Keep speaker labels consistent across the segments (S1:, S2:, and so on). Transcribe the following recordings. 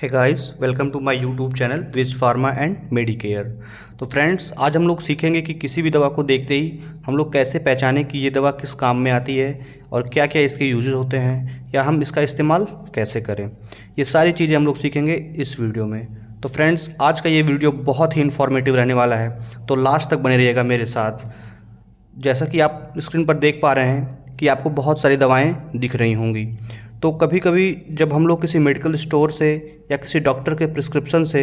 S1: Hey guys, welcome to my YouTube channel Dwij pharma and medicare. तो friends, आज हम लोग सीखेंगे कि किसी भी दवा को देखते ही हम लोग कैसे पहचानें कि ये दवा किस काम में आती है और क्या क्या इसके यूजेस होते हैं या हम इसका इस्तेमाल कैसे करें। ये सारी चीज़ें हम लोग सीखेंगे इस वीडियो में। तो फ्रेंड्स, आज का ये वीडियो बहुत ही इन्फॉर्मेटिव रहने वाला है, तो लास्ट तक बने रहिएगा मेरे साथ। जैसा कि आप स्क्रीन पर देख पा रहे हैं कि आपको बहुत सारी दवाएं दिख रही होंगी। तो कभी कभी जब हम लोग किसी मेडिकल स्टोर से या किसी डॉक्टर के प्रिस्क्रिप्शन से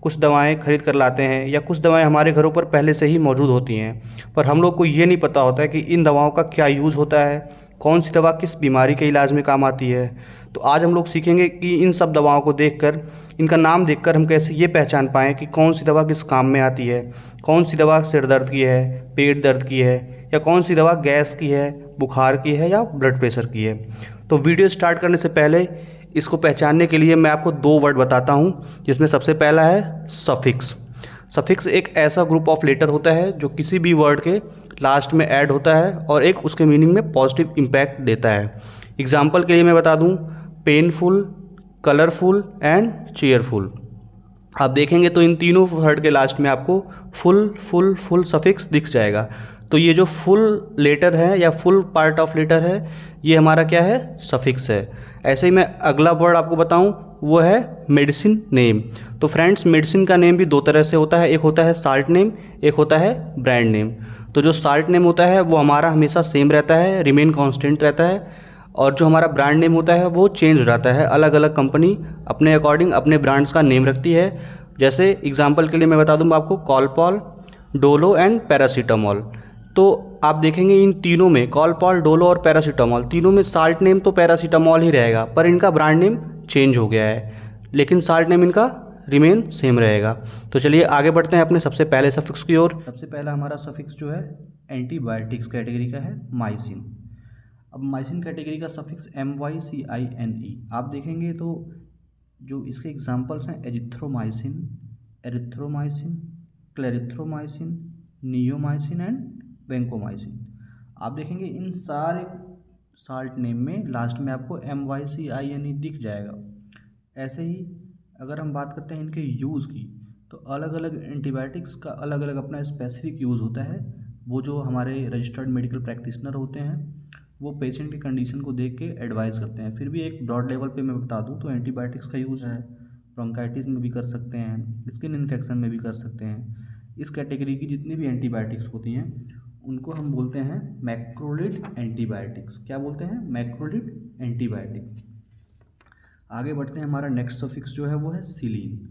S1: कुछ दवाएं खरीद कर लाते हैं या कुछ दवाएं हमारे घरों पर पहले से ही मौजूद होती हैं, पर हम लोग को ये नहीं पता होता है कि इन दवाओं का क्या यूज़ होता है, कौन सी दवा किस बीमारी के इलाज में काम आती है। तो आज हम लोग सीखेंगे कि इन सब दवाओं को देखकर, इनका नाम देखकर हम कैसे ये पहचान पाएँ कि कौन सी दवा किस काम में आती है, कौन सी दवा सिर दर्द की है, पेट दर्द की है, या कौन सी दवा गैस की है, बुखार की है या ब्लड प्रेशर की है। तो वीडियो स्टार्ट करने से पहले इसको पहचानने के लिए मैं आपको दो वर्ड बताता हूँ, जिसमें सबसे पहला है सफिक्स। सफिक्स एक ऐसा ग्रुप ऑफ लेटर होता है जो किसी भी वर्ड के लास्ट में ऐड होता है और एक उसके मीनिंग में पॉजिटिव इम्पैक्ट देता है। एग्जाम्पल के लिए मैं बता दूँ, पेनफुल, कलरफुल एंड चेयरफुल। आप देखेंगे तो इन तीनों वर्ड के लास्ट में आपको फुल सफिक्स दिख जाएगा। तो ये जो फुल लेटर है या फुल पार्ट ऑफ लेटर है, ये हमारा क्या है, सफिक्स है। ऐसे ही मैं अगला वर्ड आपको बताऊं, वो है मेडिसिन नेम। तो फ्रेंड्स, मेडिसिन का नेम भी दो तरह से होता है, एक होता है साल्ट नेम, एक होता है ब्रांड नेम। तो जो साल्ट नेम होता है वो हमारा हमेशा सेम रहता है, रिमेन कांस्टेंट रहता है, और जो हमारा ब्रांड नेम होता है वो चेंज हो जाता है। अलग अलग कंपनी अपने अकॉर्डिंग अपने ब्रांड्स का नेम रखती है। जैसे एग्जांपल के लिए मैं बता दूंगा आपको, कॉलपॉल, डोलो एंड पैरासीटामॉल। तो आप देखेंगे इन तीनों में, कॉलपॉल, डोलो और पैरासीटामॉल, तीनों में साल्ट नेम तो पैरासीटामॉल ही रहेगा, पर इनका ब्रांड नेम चेंज हो गया है, लेकिन साल्ट नेम इनका रिमेन सेम रहेगा। तो चलिए आगे बढ़ते हैं अपने सबसे पहले सफिक्स की ओर। सबसे पहला हमारा सफिक्स जो है एंटीबायोटिक्स कैटेगरी का है, माइसिन। अब माइसिन कैटेगरी का सफिक्स MYCINE। आप देखेंगे तो जो इसके एग्जांपल्स हैं, azithromycin, erythromycin, clarithromycin, neomycin and vancomycin. आप देखेंगे इन सारे साल्ट नेम में लास्ट में आपको MYCINE दिख जाएगा। ऐसे ही अगर हम बात करते हैं इनके यूज़ की, तो अलग अलग एंटीबायोटिक्स का अलग अलग अपना स्पेसिफिक यूज़ होता है। वो जो हमारे रजिस्टर्ड मेडिकल प्रैक्टिशनर होते हैं वो पेशेंट की कंडीशन को देख के एडवाइस करते हैं। फिर भी एक ब्रॉड लेवल पे मैं बता दूं तो एंटीबायोटिक्स का यूज़ है ब्रोंकाइटिस में भी कर सकते हैं, स्किन इन्फेक्शन में भी कर सकते हैं। इस कैटेगरी की जितनी भी एंटीबायोटिक्स होती हैं उनको हम बोलते हैं मैक्रोलिड एंटीबायोटिक्स। क्या बोलते हैं? Macrolide antibiotics. आगे बढ़ते हैं, हमारा नेक्स्ट सफिक्स जो है वो है सिलीन।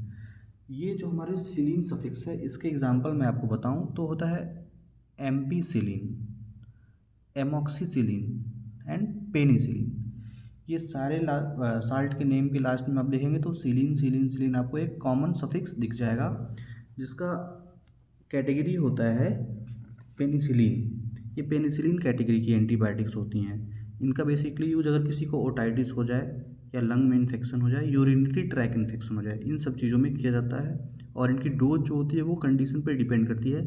S1: ये जो हमारे सिलीन सफिक्स है, इसके एग्जाम्पल मैं आपको बताऊँ तो होता है एम्पीसिलिन, एमॉक्सीसिलिन एंड पेनिसिलिन। ये सारे साल्ट के नेम के लास्ट में आप देखेंगे तो सिलीन सिलीन सिलीन आपको एक कॉमन सफिक्स दिख जाएगा, जिसका कैटेगरी होता है पेनिसिलिन। ये पेनिसिलिन कैटेगरी की एंटीबायोटिक्स होती हैं। इनका बेसिकली यूज अगर किसी को ओटाइटिस हो जाए या लंग में इन्फेक्शन हो जाए, यूरिनरी ट्रैक इन्फेक्शन हो जाए, इन सब चीज़ों में किया जाता है। और इनकी डोज जो होती है वो कंडीशन पर डिपेंड करती है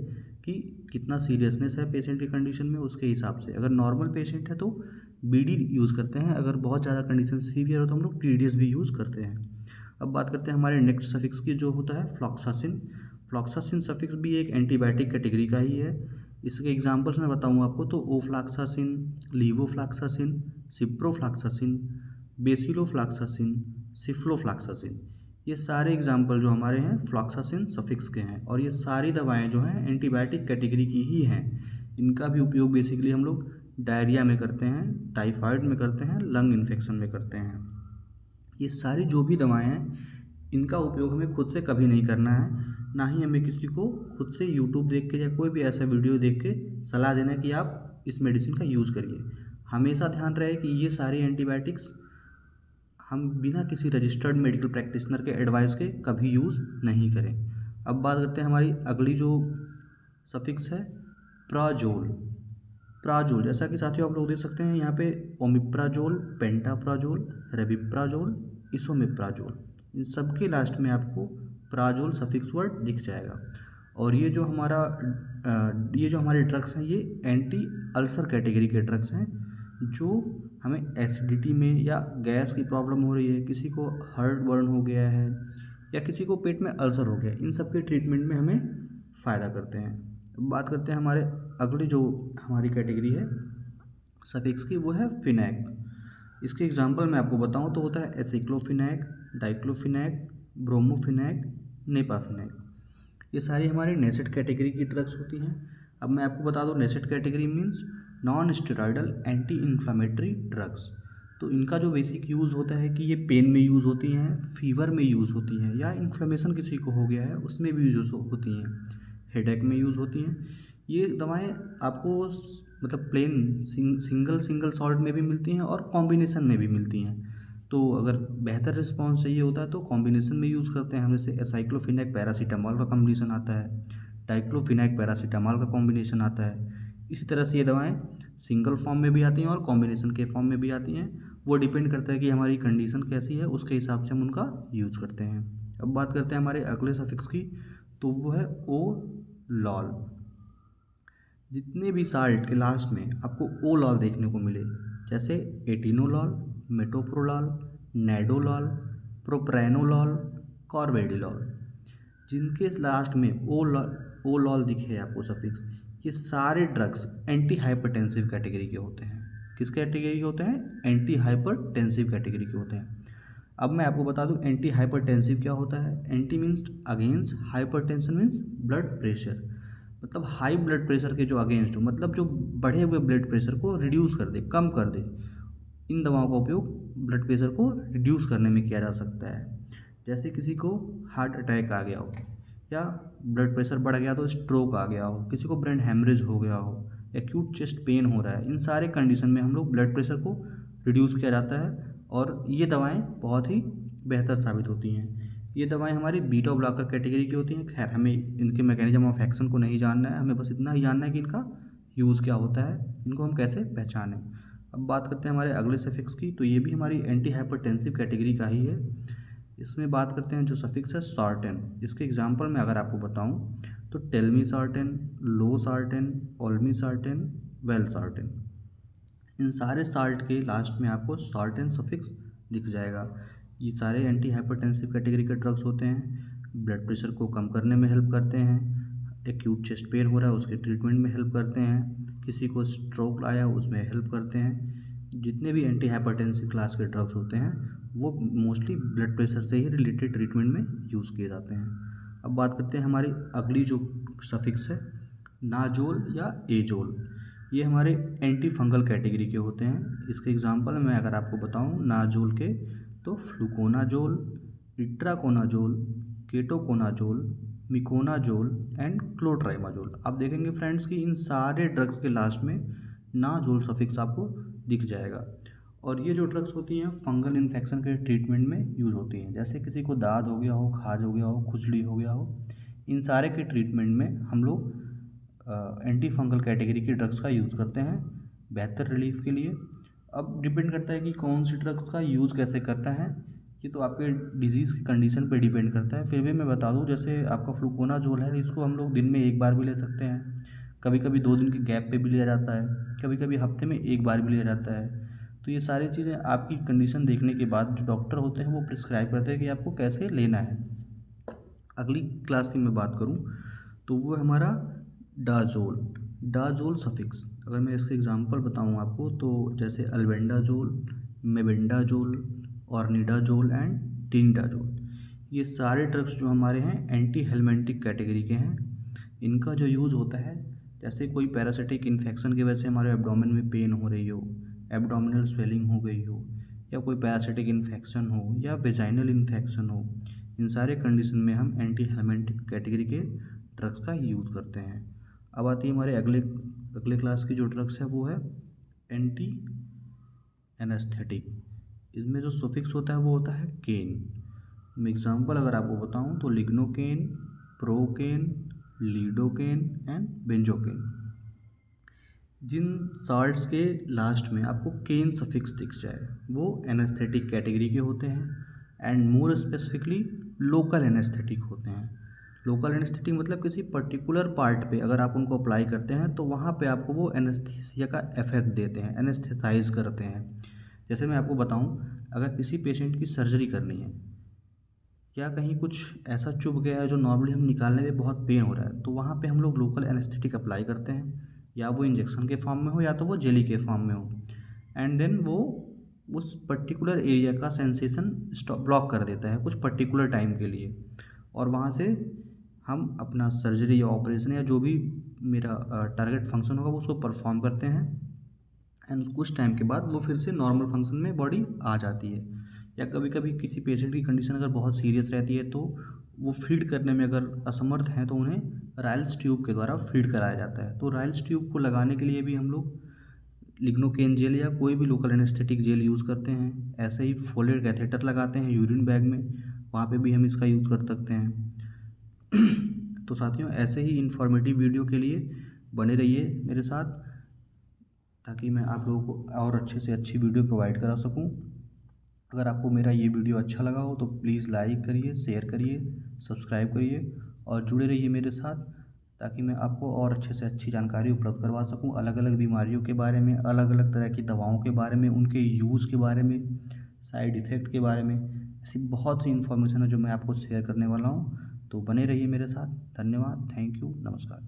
S1: कि कितना सीरियसनेस है पेशेंट की कंडीशन में, उसके हिसाब से। अगर नॉर्मल पेशेंट है तो BD यूज़ करते हैं, अगर बहुत ज़्यादा कंडीशन सीवियर हो तो हम लोग TDS भी यूज़ करते हैं। अब बात करते हैं हमारे नेक्स्ट सफिक्स की, जो होता है फ्लॉक्सासिन। फ्लॉक्सासिन सफिक्स भी एक एंटीबायोटिक कैटेगरी का ही है। इसके एग्जांपल्स मैं बताऊँ आपको तो ओफ्लॉक्सासिन, लीवोफ्लॉक्सासिन, सिप्रोफ्लॉक्सासिन, बेसिलोफ्लॉक्सासिन, सिफ्लोफ्लॉक्सासिन। ये सारे एग्जाम्पल जो हमारे हैं फ्लॉक्सासिन सफिक्स के हैं, और ये सारी दवाएं जो हैं एंटीबायोटिक कैटेगरी की ही हैं। इनका भी उपयोग बेसिकली हम लोग डायरिया में करते हैं, टाइफाइड में करते हैं, लंग इन्फेक्शन में करते हैं। ये सारी जो भी दवाएं हैं इनका उपयोग हमें खुद से कभी नहीं करना है, ना ही हमें किसी को खुद से यूट्यूब देख के या कोई भी ऐसा वीडियो देख के सलाह देना है कि आप इस मेडिसिन का यूज़ करिए। हमेशा ध्यान रहे कि ये सारी एंटीबायोटिक्स हम बिना किसी रजिस्टर्ड मेडिकल प्रैक्टिशनर के एडवाइस के कभी यूज़ नहीं करें। अब बात करते हैं हमारी अगली जो सफिक्स है, प्राजोल। प्राजोल, जैसा कि साथियों आप लोग देख सकते हैं यहाँ पे ओमिप्राजोल, पेंटाप्राजोल, रेबिप्राजोल, इसोमिप्राजोल, इन सब के लास्ट में आपको प्राजोल सफिक्स वर्ड दिख जाएगा। और ये जो हमारे ड्रग्स हैं ये एंटी अल्सर कैटेगरी के ड्रग्स हैं, जो हमें एसिडिटी में या गैस की प्रॉब्लम हो रही है, किसी को हार्ट बर्न हो गया है या किसी को पेट में अल्सर हो गया, इन सब के ट्रीटमेंट में हमें फ़ायदा करते हैं। अब बात करते हैं हमारे अगली जो हमारी कैटेगरी है सफिक्स की, वो है फिनैक। इसके एग्जांपल मैं आपको बताऊं तो होता है एसिक्लोफिनैक, डाइक्लोफिनैक, ब्रोमोफिनैक, नेपाफिनैक। ये सारी हमारी नेसेट कैटेगरी की ड्रग्स होती हैं। अब मैं आपको बता दूं Knesset category means non steroidal anti inflammatory drugs. तो इनका जो बेसिक यूज़ होता है कि ये पेन में यूज़ होती हैं, फीवर में यूज़ होती हैं, या इन्फ्लेमेशन किसी को हो गया है उसमें भी यूज़ होती हैं, हेडेक में यूज़ होती हैं। ये दवाएं आपको मतलब प्लेन सिंगल सॉल्ट में भी मिलती हैं और कॉम्बिनेशन में भी मिलती हैं। तो अगर बेहतर रिस्पॉन्स चाहिए होता है तो कॉम्बिनेशन में यूज़ करते हैं हम, जैसे एसाइक्लोफिनैक पैरासीटामॉल का कॉम्बिनेशन आता है, डाइक्लोफिनैक पैरासीटामॉल का कॉम्बिनेशन आता है। इसी तरह से ये दवाएं सिंगल फॉर्म में भी आती हैं और कॉम्बिनेशन के फॉर्म में भी आती हैं। वो डिपेंड करता है कि हमारी कंडीशन कैसी है, उसके हिसाब से हम उनका यूज़ करते हैं। अब बात करते हैं हमारे अगले सफिक्स की, तो वो है ओ लॉल। जितने भी साल्ट के लास्ट में आपको ओ लॉल देखने को मिले, जैसे एटिनोलॉल, मेटोप्रोलॉल, नैडोलॉल, प्रोप्रेनोलॉल, कॉर्वेडिलॉल, जिनके लास्ट में ओ लॉल दिखे आपको सफिक्स, ये सारे ड्रग्स एंटी हाइपरटेंसिव कैटेगरी के होते हैं। किस कैटेगरी के होते हैं? एंटी हाइपरटेंसिव कैटेगरी के होते हैं। अब मैं आपको बता दूं एंटी हाइपरटेंसिव क्या होता है। Anti means against, hypertension means blood pressure, मतलब हाई ब्लड प्रेशर के जो अगेंस्ट हो, मतलब जो बढ़े हुए ब्लड प्रेशर को रिड्यूस कर दे, कम कर दे। इन दवाओं का उपयोग ब्लड प्रेशर को रिड्यूस करने में किया जा सकता है। जैसे किसी को हार्ट अटैक आ गया हो, या ब्लड प्रेशर बढ़ गया तो स्ट्रोक आ गया हो, किसी को ब्रेन हेमरेज हो गया हो, एक्यूट चेस्ट पेन हो रहा है, इन सारे कंडीशन में हम लोग ब्लड प्रेशर को रिड्यूस किया जाता है और ये दवाएं बहुत ही बेहतर साबित होती हैं। ये दवाएं हमारी बीटा ब्लॉकर कैटेगरी की होती हैं। खैर हमें इनके मैकेनिज्म ऑफ एक्शन को नहीं जानना है, हमें बस इतना ही जानना है कि इनका यूज़ क्या होता है, इनको हम कैसे पहचानें। अब बात करते हैं हमारे अगले सफिक्स की, तो ये भी हमारी एंटी हाइपरटेंसिव कैटेगरी का ही है। इसमें बात करते हैं जो सफिक्स है सार्टेन। इसके एग्जांपल में अगर आपको बताऊं तो टेल्मी सार्टेन, लो सार्टेन, ओल्मी सार्टेन, वेल सार्टेन। इन सारे साल्ट के लास्ट में आपको सार्टेन सफिक्स दिख जाएगा। ये सारे एंटी हाइपरटेंसिव कैटेगरी के ड्रग्स होते हैं, ब्लड प्रेशर को कम करने में हेल्प करते हैं, एक्यूट चेस्ट पेन हो रहा है उसके ट्रीटमेंट में हेल्प करते हैं, किसी को स्ट्रोक आया उसमें हेल्प करते हैं। जितने भी एंटी हाइपरटेंसिव क्लास के ड्रग्स होते हैं वो मोस्टली ब्लड प्रेशर से ही रिलेटेड ट्रीटमेंट में यूज़ किए जाते हैं। अब बात करते हैं हमारी अगली जो सफिक्स है नाजोल या एजोल। ये हमारे एंटी फंगल कैटेगरी के होते हैं। इसके एग्जांपल मैं अगर आपको बताऊं नाजोल के, तो fluconazole, itraconazole, ketoconazole, miconazole and clotrimazole. आप देखेंगे फ्रेंड्स कि इन सारे ड्रग्स के लास्ट में नाजोल सफिक्स आपको दिख जाएगा। और ये जो ड्रग्स होती हैं फंगल इन्फेक्शन के ट्रीटमेंट में यूज़ होती हैं। जैसे किसी को दाद हो गया हो, खाज हो गया हो, खुजली हो गया हो, इन सारे के ट्रीटमेंट में हम लोग एंटी फंगल कैटेगरी की ड्रग्स का यूज़ करते हैं बेहतर रिलीफ के लिए। अब डिपेंड करता है कि कौन सी ड्रग्स का यूज़ कैसे करता है, ये तो आपके डिजीज़ की कंडीशन पे डिपेंड करता है। फिर भी मैं बता दूं, जैसे आपका फ्लूकोनाजोल है, इसको हम लोग दिन में एक बार भी ले सकते हैं, कभी कभी 2 दिन के गैप पे भी लिया जाता है, कभी कभी हफ्ते में एक बार भी लिया जाता है। तो ये सारी चीज़ें आपकी कंडीशन देखने के बाद जो डॉक्टर होते हैं वो प्रिस्क्राइब करते हैं कि आपको कैसे लेना है। अगली क्लास की मैं बात करूँ तो वो है हमारा डाजोल। डाजोल सफिक्स अगर मैं इसके एग्जांपल बताऊँ आपको, तो जैसे अल्बेंडाजोल, मेबेंडाजोल, ऑर्निडाजोल एंड टिंडाजोल। ये सारे ड्रग्स जो हमारे हैं एंटी हेलमेंटिक कैटेगरी के हैं। इनका जो यूज़ होता है, जैसे कोई पैरासिटिक इन्फेक्शन की वजह से हमारे एब्डोमेन में पेन हो रही हो, एब्डोमिनल स्वेलिंग हो गई हो, या कोई पैरासिटिक इन्फेक्शन हो, या वेजाइनल इन्फेक्शन हो, इन सारे कंडीशन में हम एंटी हेलमेंटिक कैटेगरी के ड्रग्स का यूज़ करते हैं। अब आती है हमारे अगले क्लास की जो ड्रग्स है वो है एंटी एनेस्थेटिक। इसमें जो सफिक्स होता है वो होता है केन। मैं एग्जांपल अगर आपको बताऊं तो lignocaine, procaine, lidocaine and benzocaine. जिन साल्ट्स के लास्ट में आपको केन सफिक्स दिख जाए वो एनेस्थेटिक कैटेगरी के होते हैं and more specifically local anaesthetic होते हैं। लोकल एनेस्थेटिक मतलब किसी पर्टिकुलर पार्ट पे अगर आप उनको अप्लाई करते हैं तो वहाँ पे आपको वो एनेस्थीसिया का इफेक्ट देते हैं, एनेस्थेसाइज करते हैं। जैसे मैं आपको बताऊं, अगर किसी पेशेंट की सर्जरी करनी है या कहीं कुछ ऐसा चुभ गया है जो नॉर्मली हम निकालने में बहुत पेन हो रहा है, तो वहाँ पे हम लोग लोकल एनेस्थेटिक अप्लाई करते हैं, या वो इंजेक्शन के फॉर्म में हो या तो वो जेली के फॉर्म में हो। एंड देन वो उस पर्टिकुलर एरिया का सेंसेशन स्टॉप ब्लॉक कर देता है कुछ पर्टिकुलर टाइम के लिए, और वहाँ से हम अपना सर्जरी या ऑपरेशन या जो भी मेरा टारगेट फंक्शन होगा वो उसको परफॉर्म करते हैं। एंड कुछ टाइम के बाद वो फिर से नॉर्मल फंक्शन में बॉडी आ जाती है। या कभी कभी किसी पेशेंट की कंडीशन अगर बहुत सीरियस रहती है तो वो फीड करने में अगर असमर्थ हैं तो उन्हें राइल्स ट्यूब के द्वारा फीड कराया जाता है। तो राइल्स ट्यूब को लगाने के लिए भी हम लोग लिग्नोकेन जेल या कोई भी लोकल एनेस्थेटिक जेल यूज़ करते हैं। ऐसे ही फोल्डेड कैथेटर लगाते हैं यूरिन बैग में, वहाँ पे भी हम इसका यूज़ कर सकते हैं। तो साथियों, ऐसे ही इन्फॉर्मेटिव वीडियो के लिए बने रहिए मेरे साथ, ताकि मैं आप लोगों को और अच्छे से अच्छी वीडियो प्रोवाइड करा सकूं। अगर आपको मेरा ये वीडियो अच्छा लगा हो तो प्लीज़ लाइक करिए, शेयर करिए, सब्सक्राइब करिए और जुड़े रहिए मेरे साथ, ताकि मैं आपको और अच्छे से अच्छी जानकारी उपलब्ध करवा सकूं अलग अलग बीमारियों के बारे में, अलग अलग तरह की दवाओं के बारे में, उनके यूज़ के बारे में, साइड इफ़ेक्ट के बारे में। ऐसी बहुत सी इन्फॉर्मेशन है जो मैं आपको शेयर करने वाला हूँ। तो बने रहिए मेरे साथ। धन्यवाद, थैंक यू, नमस्कार।